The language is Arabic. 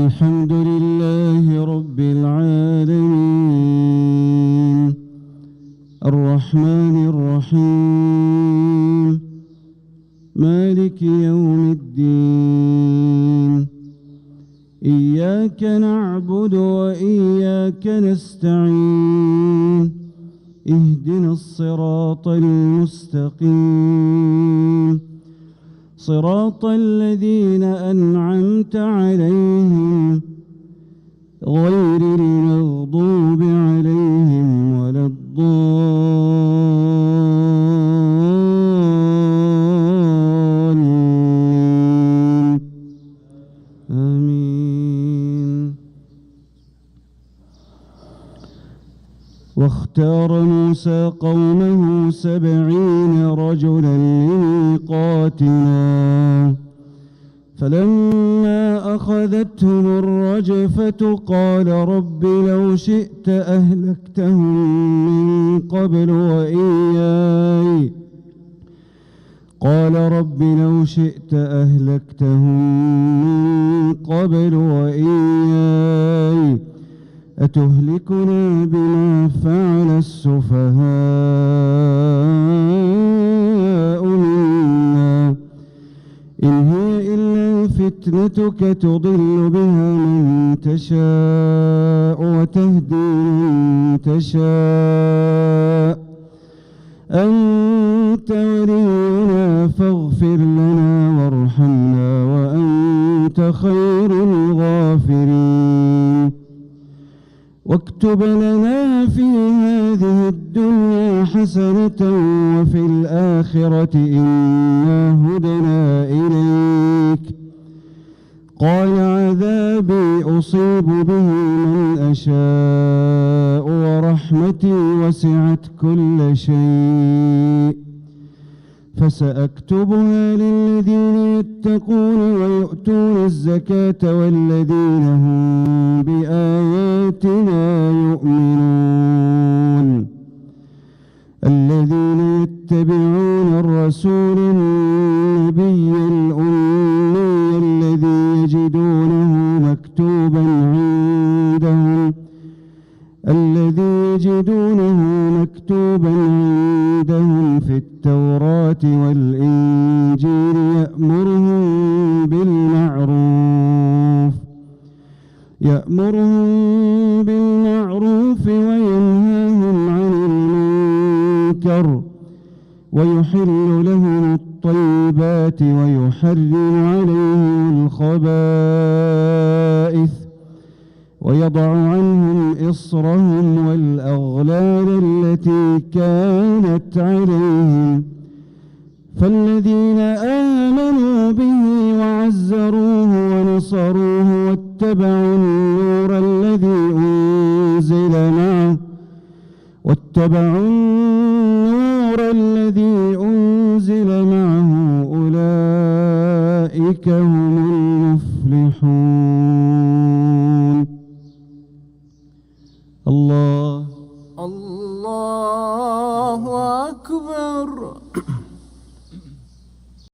الحمد لله رب العالمين الرحمن الرحيم مالك يوم الدين إياك نعبد وإياك نستعين اهدنا الصراط المستقيم صراط الذين أنعمت عليهم غير المغضوب عليهم ولا الضالين آمين. واختار موسى قومه 70 رجلا لميقاتنا فلما أخذتهم الرجفة قال رب لو شئت أهلكتهم من قبل وإياي أتهلكنا بما فعل السفهاء منا إن هي إلا فتنتك تضل بها من تشاء وتهدي من تشاء أنت ولينا فاغفر لنا وارحمنا وأنت خير الغافرين واكتب لنا في هذه الدنيا حسنة وفي الآخرة إنا هدنا إليك قال عذابي أصيب به من أشاء ورحمتي وسعت كل شيء فسأكتبها للذين يتقون ويؤتون الزكاة والذين هم بآياتنا يؤمنون الذين يتبعون الرسول النبي الأمي الذي يجدونه مكتوبا عندهم في التوراة والإنجيل يأمرهم بالمعروف وينهاهم عن المنكر ويحل لهم الطيبات ويحرم عليهم الخبائث ويضع عنهم إصرهم والأغلال التي كانت عليهم فالذين آمنوا به وعزروه ونصروه واتبعوا النور الذي أنزل معه أولئك هم المفلحون.